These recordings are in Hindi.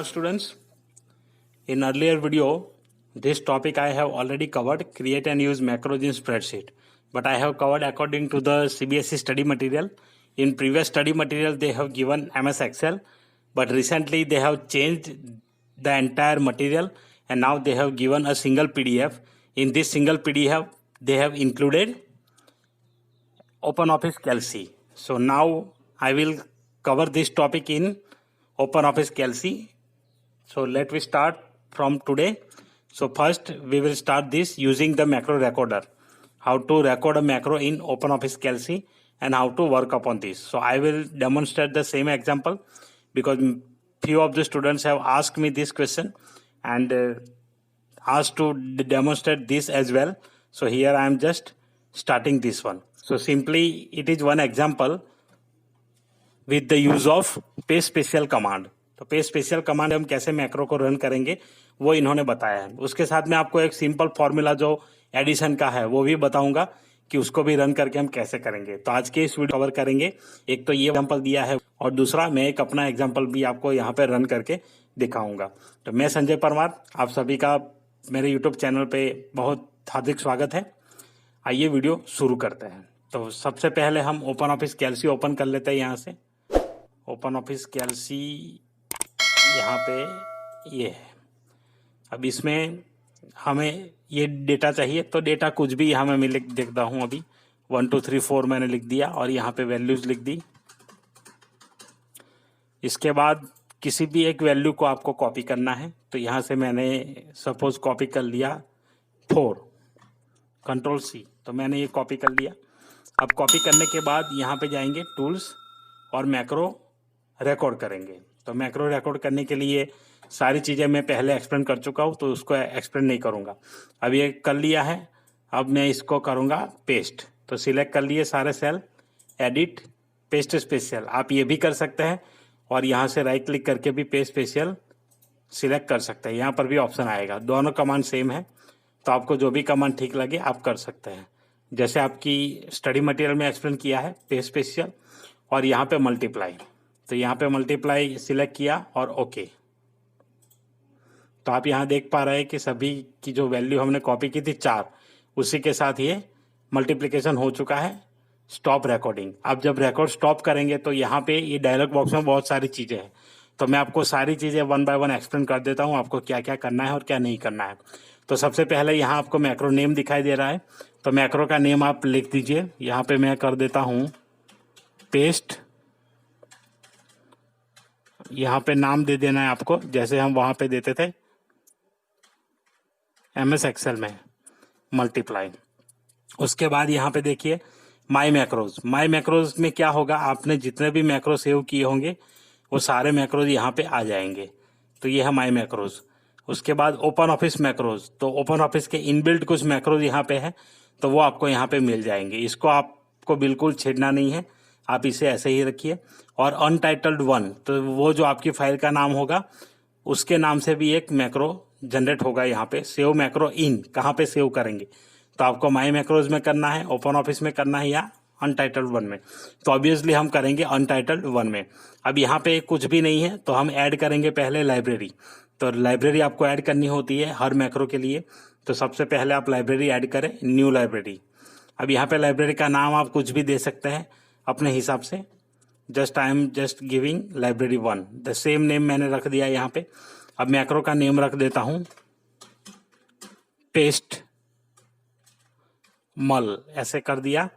Namaskar students. In earlier video, this topic I have already covered, create and use macros in spreadsheet. But I have covered according to the CBSE study material. In previous study material, they have given MS Excel, but recently they have changed the entire material and now they have given a single PDF. In this single PDF, they have included OpenOffice Calc. So now I will cover this topic in OpenOffice Calc. So let me start from today. So first we will start this using the macro recorder. How to record a macro in OpenOffice Calc and how to work upon this. So I will demonstrate the same example because few of the students have asked me this question and asked to demonstrate this as well. So here I am just starting this one. So simply it is one example with the use of paste special command. तो पेस्ट स्पेशल कमांड हम कैसे मैक्रो को रन करेंगे वो इन्होंने बताया है। उसके साथ में आपको एक सिंपल फॉर्मूला जो एडिशन का है वो भी बताऊंगा कि उसको भी रन करके हम कैसे करेंगे। तो आज के इस वीडियो कवर करेंगे। एक तो ये एग्जांपल दिया है और दूसरा मैं एक अपना एग्जांपल भी आपको यहाँ पे रन करके दिखाऊंगा। तो मैं संजय परमार, आप सभी का मेरे यूट्यूब चैनल पे बहुत हार्दिक स्वागत है। आइए वीडियो शुरू करते हैं। तो सबसे पहले हम OpenOffice Calc ओपन कर लेते हैं। यहाँ से OpenOffice Calc यहाँ पे ये है। अब इसमें हमें ये डेटा चाहिए तो डेटा कुछ भी यहाँ मैं लिख देखता हूँ। अभी 1 2 3 4 मैंने लिख दिया और यहाँ पे वैल्यूज लिख दी। इसके बाद किसी भी एक वैल्यू को आपको कॉपी करना है। तो यहाँ से मैंने सपोज कॉपी कर लिया 4, Ctrl+C। तो मैंने ये कॉपी कर लिया। अब कॉपी करने के बाद यहाँ पे जाएंगे टूल्स और मैक्रो रिकॉर्ड करेंगे। तो मैक्रो रिकॉर्ड करने के लिए सारी चीज़ें मैं पहले एक्सप्लेन कर चुका हूँ तो उसको एक्सप्लेन नहीं करूँगा। अब ये कर लिया है। अब मैं इसको करूँगा पेस्ट। तो सिलेक्ट कर लिए सारे सेल, एडिट पेस्ट स्पेशल। आप ये भी कर सकते हैं और यहाँ से राइट क्लिक करके भी पेस्ट स्पेशल सिलेक्ट कर सकते हैं। यहाँ पर भी ऑप्शन आएगा। दोनों कमांड सेम है तो आपको जो भी कमांड ठीक लगे आप कर सकते हैं। जैसे आपकी स्टडी मटेरियल में एक्सप्लेन किया है पेस्ट स्पेशल और यहाँ पे मल्टीप्लाई। तो यहाँ पे मल्टीप्लाई सिलेक्ट किया और ओके। तो आप यहाँ देख पा रहे हैं कि सभी की जो वैल्यू हमने कॉपी की थी 4, उसी के साथ ये मल्टीप्लिकेशन हो चुका है। Stop recording. अब जब रिकॉर्ड स्टॉप करेंगे तो यहाँ पे ये डायलॉग बॉक्स में बहुत सारी चीज़ें हैं। तो मैं आपको सारी चीज़ें 1 बाय 1 एक्सप्लेन कर देता हूँ आपको क्या क्या करना है और क्या नहीं करना है। तो सबसे पहले यहाँ आपको मैक्रो नेम दिखाई दे रहा है। तो मैक्रो का नेम आप लिख दीजिए। यहाँ पे मैं कर देता हूँ पेस्ट। यहाँ पे नाम दे देना है आपको जैसे हम वहाँ पे देते थे MS एक्सेल में मल्टीप्लाई। उसके बाद यहाँ पे देखिए माई मैक्रोज। माई मैक्रोज में क्या होगा, आपने जितने भी मैक्रो सेव किए होंगे वो सारे मैक्रोज यहाँ पे आ जाएंगे। तो ये है माई मैक्रोज। उसके बाद OpenOffice मैक्रोज। तो OpenOffice के इनबिल्ट कुछ मैक्रोज यहाँ पे है तो वो आपको यहाँ पे मिल जाएंगे। इसको आपको बिल्कुल छेड़ना नहीं है, आप इसे ऐसे ही रखिए। और अनटाइटल्ड 1 तो वो जो आपकी फाइल का नाम होगा उसके नाम से भी एक मैक्रो जनरेट होगा। यहाँ पे सेव मैक्रो इन कहाँ पे सेव करेंगे तो आपको माई मैक्रोज में करना है, OpenOffice में करना है या अनटाइटल्ड 1 में। तो ऑब्वियसली हम करेंगे अनटाइटल्ड 1 में। अब यहाँ पे कुछ भी नहीं है तो हम ऐड करेंगे पहले लाइब्रेरी। तो लाइब्रेरी आपको ऐड करनी होती है हर मैक्रो के लिए। तो सबसे पहले आप लाइब्रेरी ऐड करें, न्यू लाइब्रेरी। अब यहाँ पे लाइब्रेरी का नाम आप कुछ भी दे सकते हैं अपने हिसाब से। Just I am just giving library 1। The same name मैंने रख दिया यहाँ पे। अब मैक्रो का नेम रख देता हूँ पेस्ट मल, ऐसे कर दिया।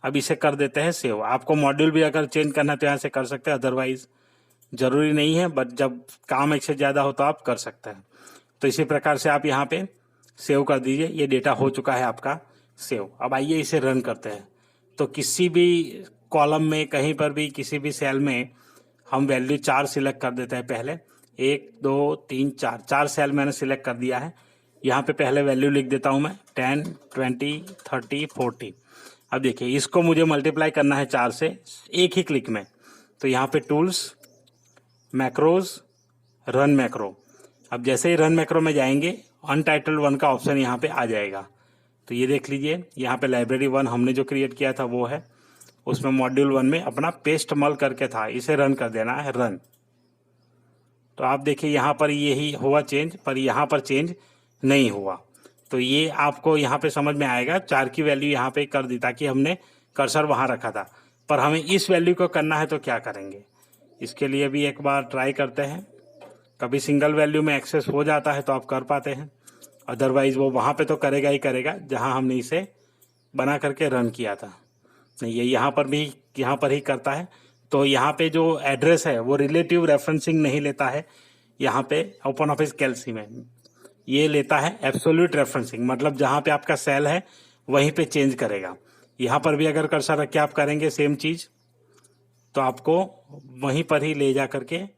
अब इसे कर देते हैं सेव। आपको मॉड्यूल भी अगर चेंज करना है तो यहाँ से कर सकते हैं, अदरवाइज जरूरी नहीं है, बट जब काम एक से ज़्यादा हो तो आप कर सकते हैं। तो इसी प्रकार से आप यहाँ पे सेव कर दीजिए। ये डेटा हो चुका है आपका सेव। अब आइए इसे रन करते हैं। तो किसी भी कॉलम में कहीं पर भी किसी भी सेल में हम वैल्यू 4 सिलेक्ट कर देते हैं। पहले 1 2 3 4 सेल मैंने सिलेक्ट कर दिया है। यहाँ पे पहले वैल्यू लिख देता हूँ मैं 10 20 30 40। अब देखिए इसको मुझे मल्टीप्लाई करना है 4 से एक ही क्लिक में। तो यहाँ पे टूल्स, मैक्रोज, रन मैक्रो। अब जैसे ही रन मैक्रो में जाएंगे अनटाइटल्ड 1 का ऑप्शन यहाँ पे आ जाएगा। तो ये देख लीजिए यहाँ पे लाइब्रेरी 1 हमने जो क्रिएट किया था वो है। उसमें मॉड्यूल 1 में अपना पेस्ट मल करके था, इसे रन कर देना है रन। तो आप देखिए यहाँ पर यही हुआ चेंज, पर यहाँ पर चेंज नहीं हुआ। तो ये आपको यहाँ पे समझ में आएगा, 4 की वैल्यू यहाँ पे कर दी ताकि हमने कर्सर वहाँ रखा था, पर हमें इस वैल्यू को करना है तो क्या करेंगे, इसके लिए भी एक बार ट्राई करते हैं। कभी सिंगल वैल्यू में एक्सेस हो जाता है तो आप कर पाते हैं, अदरवाइज वो वहाँ पे तो करेगा ही करेगा जहाँ हमने इसे बना करके रन किया था। नहीं, ये यहाँ पर ही करता है। तो यहाँ पे जो एड्रेस है वो रिलेटिव रेफरेंसिंग नहीं लेता है, यहाँ पे ओपन ऑफिस कैल्सी में ये लेता है एब्सोल्यूट रेफरेंसिंग, मतलब जहाँ पे आपका सेल है वहीं पे चेंज करेगा। यहाँ पर भी अगर कर्सर रख के आप करेंगे सेम चीज तो आपको वहीं पर ही ले जा करके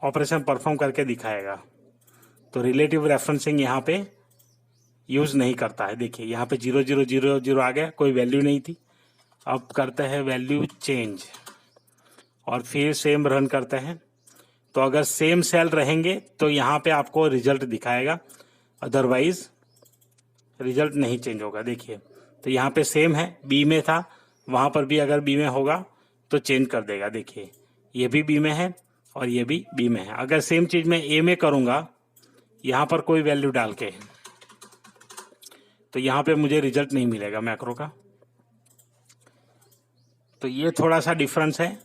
ऑपरेशन परफॉर्म करके दिखाएगा। तो रिलेटिव रेफरेंसिंग यहाँ पे यूज नहीं करता है। देखिए यहाँ पे 0000 आ गया, कोई वैल्यू नहीं थी। अब करते हैं वैल्यू चेंज और फिर सेम रन करते हैं। तो अगर सेम सेल रहेंगे तो यहाँ पे आपको रिजल्ट दिखाएगा, अदरवाइज रिजल्ट नहीं चेंज होगा। देखिए तो यहाँ पे सेम है, बी में था, वहाँ पर भी अगर बी में होगा तो चेंज कर देगा। देखिए ये भी बी में है और ये भी बी में है। अगर सेम चीज मैं ए में करूँगा, यहाँ पर कोई वैल्यू डाल के, तो यहाँ पे मुझे रिजल्ट नहीं मिलेगा मैक्रो का। तो ये थोड़ा सा डिफरेंस है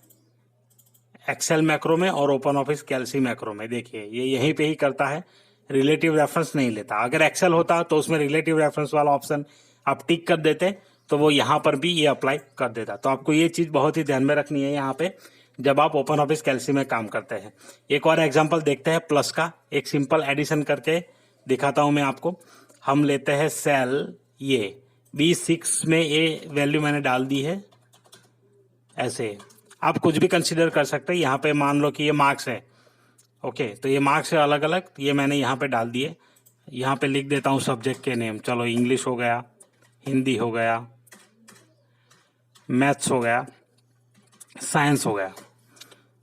एक्सेल मैक्रो में और ओपन ऑफिस कैल्सी मैक्रो में। देखिए ये यहीं पे ही करता है, रिलेटिव रेफरेंस नहीं लेता। अगर एक्सेल होता तो उसमें रिलेटिव रेफरेंस वाला ऑप्शन आप टिक कर देते तो वो यहाँ पर भी ये अप्लाई कर देता। तो आपको ये चीज बहुत ही ध्यान में रखनी है यहाँ पे जब आप ओपन ऑफिस कैल्सी में काम करते हैं। एक और एग्जाम्पल देखते हैं प्लस का, एक सिंपल एडिशन करके दिखाता हूं मैं आपको। हम लेते हैं सेल ये B6 में ये वैल्यू मैंने डाल दी है, ऐसे आप कुछ भी कंसीडर कर सकते हैं। यहाँ पे मान लो कि ये मार्क्स है, ओके, तो ये मार्क्स है अलग अलग, ये मैंने यहाँ पे डाल दिए। यहाँ पे लिख देता हूँ सब्जेक्ट के नेम, चलो इंग्लिश हो गया, हिंदी हो गया, मैथ्स हो गया, साइंस हो गया।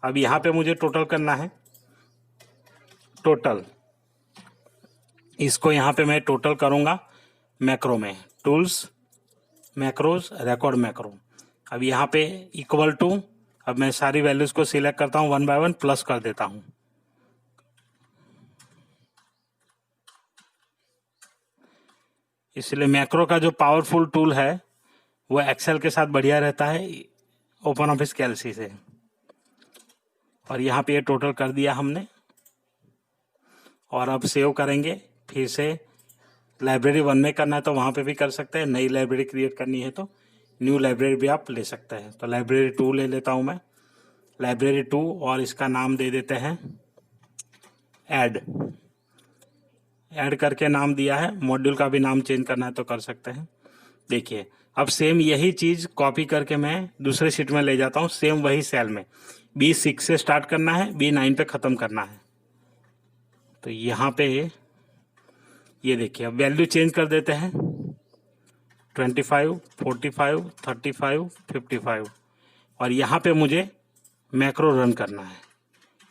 अब यहाँ पे मुझे टोटल करना है, टोटल इसको यहाँ पे मैं टोटल करूँगा मैक्रो में, टूल्स, मैक्रोज, रिकॉर्ड मैक्रो। अब यहाँ पे इक्वल टू, अब मैं सारी वैल्यूज को सिलेक्ट करता हूँ 1 बाय 1, प्लस कर देता हूँ। इसलिए मैक्रो का जो पावरफुल टूल है वो एक्सेल के साथ बढ़िया रहता है ओपन ऑफिस कैल्सी से। और यहाँ पे ये टोटल कर दिया हमने और अब सेव करेंगे। फिर से लाइब्रेरी 1 में करना है तो वहाँ पे भी कर सकते हैं, नई लाइब्रेरी क्रिएट करनी है तो न्यू लाइब्रेरी भी आप ले सकते हैं। तो लाइब्रेरी 2 ले लेता हूँ मैं, लाइब्रेरी 2, और इसका नाम दे देते हैं ऐड करके नाम दिया है। मॉड्यूल का भी नाम चेंज करना है तो कर सकते हैं। देखिए अब सेम यही चीज कॉपी करके मैं दूसरे शीट में ले जाता हूँ, सेम वही सेल में B6 से स्टार्ट करना है, B9 पे खत्म करना है। तो यहाँ पे ये देखिए अब वैल्यू चेंज कर देते हैं, 25, 45, 35, 55, और यहाँ पे मुझे मैक्रो रन करना है।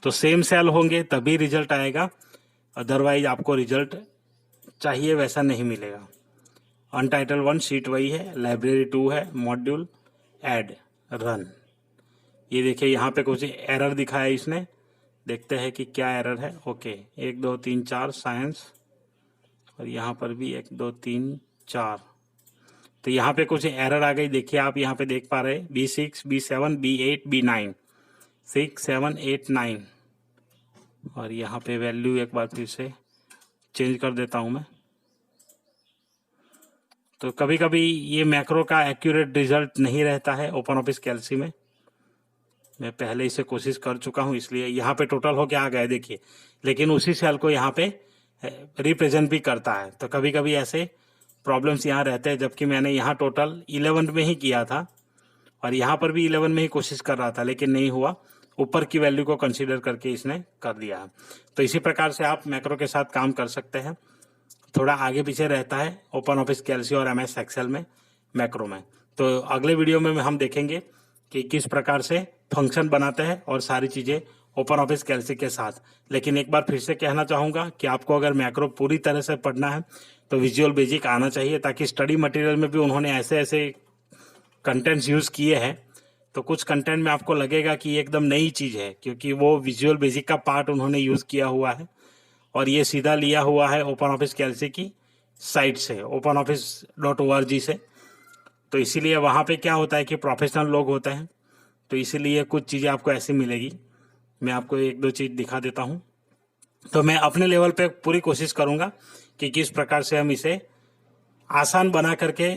तो सेम सेल होंगे तभी रिजल्ट आएगा, अदरवाइज आपको रिजल्ट चाहिए वैसा नहीं मिलेगा। अनटाइटल 1 शीट वही है, लाइब्रेरी 2 है, मॉड्यूल, ऐड, रन। ये देखिए यहाँ पे कुछ एरर दिखाया इसने, देखते हैं कि क्या एरर है। ओके 1 2 3 4 साइंस, और यहाँ पर भी 1 2 3 4। तो यहाँ पे कुछ एरर आ गई, देखिए आप यहाँ पे देख पा रहे हैं B6, B7, B8, B9, 6, 7, 8, 9। और यहाँ पे वैल्यू एक बार फिर से चेंज कर देता हूँ मैं। तो कभी कभी ये मैक्रो का एक्यूरेट रिजल्ट नहीं रहता है ओपन ऑफिस कैल्सी में, मैं पहले इसे कोशिश कर चुका हूँ, इसलिए यहाँ पे टोटल हो के आ गया देखिए, लेकिन उसी सेल को यहाँ पे रिप्रेजेंट भी करता है। तो कभी कभी ऐसे प्रॉब्लम्स यहाँ रहते हैं, जबकि मैंने यहाँ टोटल 11 में ही किया था और यहाँ पर भी 11 में ही कोशिश कर रहा था, लेकिन नहीं हुआ, ऊपर की वैल्यू को कंसीडर करके इसने कर दिया। तो इसी प्रकार से आप मैक्रो के साथ काम कर सकते हैं। थोड़ा आगे पीछे रहता है ओपन ऑफिस कैल्सी और MS एक्सेल में मैक्रो में। तो अगले वीडियो में हम देखेंगे कि किस प्रकार से फंक्शन बनाते हैं और सारी चीजें ओपन ऑफिस कैल्सी के साथ। लेकिन एक बार फिर से कहना चाहूंगा कि आपको अगर मैक्रो पूरी तरह से पढ़ना है तो विजुअल बेसिक आना चाहिए, ताकि स्टडी मटेरियल में भी उन्होंने ऐसे ऐसे कंटेंट्स यूज किए हैं तो कुछ कंटेंट में आपको लगेगा कि ये एकदम नई चीज़ है, क्योंकि वो विजुअल बेसिक का पार्ट उन्होंने यूज़ किया हुआ है और ये सीधा लिया हुआ है ओपन ऑफिस कैल्सी की साइट से, openoffice.org से। तो इसीलिए वहाँ पे क्या होता है कि प्रोफेशनल लोग होते हैं, तो इसीलिए कुछ चीज़ें आपको ऐसी मिलेगी। मैं आपको एक दो चीज़ दिखा देता हूँ। तो मैं अपने लेवल पे पूरी कोशिश करूँगा कि किस प्रकार से हम इसे आसान बना करके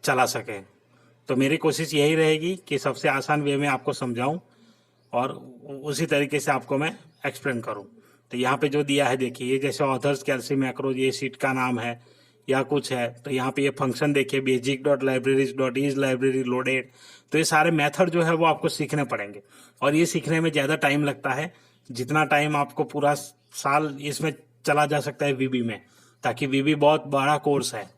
चला सकें। तो मेरी कोशिश यही रहेगी कि सबसे आसान वे में आपको समझाऊं और उसी तरीके से आपको मैं एक्सप्लेन करूं। तो यहाँ पे जो दिया है देखिए, ये जैसे ऑथर्स कैल्सी मैक्रोज, ये सीट का नाम है या कुछ है। तो यहाँ पे ये फंक्शन देखिए, basic.libraries.is लाइब्रेरी लोडेड। तो ये सारे मेथड जो है वो आपको सीखने पड़ेंगे और ये सीखने में ज़्यादा टाइम लगता है, जितना टाइम आपको पूरा साल इसमें चला जा सकता है वीबी में, ताकि वीबी बहुत बड़ा कोर्स है।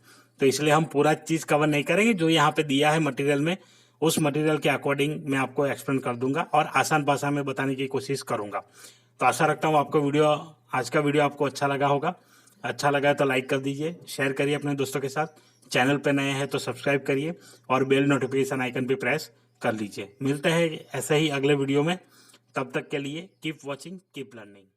तो इसलिए हम पूरा चीज़ कवर नहीं करेंगे, जो यहाँ पे दिया है मटेरियल में उस मटेरियल के अकॉर्डिंग मैं आपको एक्सप्लेन कर दूंगा और आसान भाषा में बताने की कोशिश करूंगा। तो आशा रखता हूँ आपको आज का वीडियो आपको अच्छा लगा होगा। अच्छा लगा है तो लाइक कर दीजिए, शेयर करिए अपने दोस्तों के साथ। चैनल पे नए हैं तो सब्सक्राइब करिए और बेल नोटिफिकेशन आइकन पे प्रेस कर लीजिए। मिलते हैं ऐसे ही अगले वीडियो में, तब तक के लिए कीप वॉचिंग, कीप लर्निंग।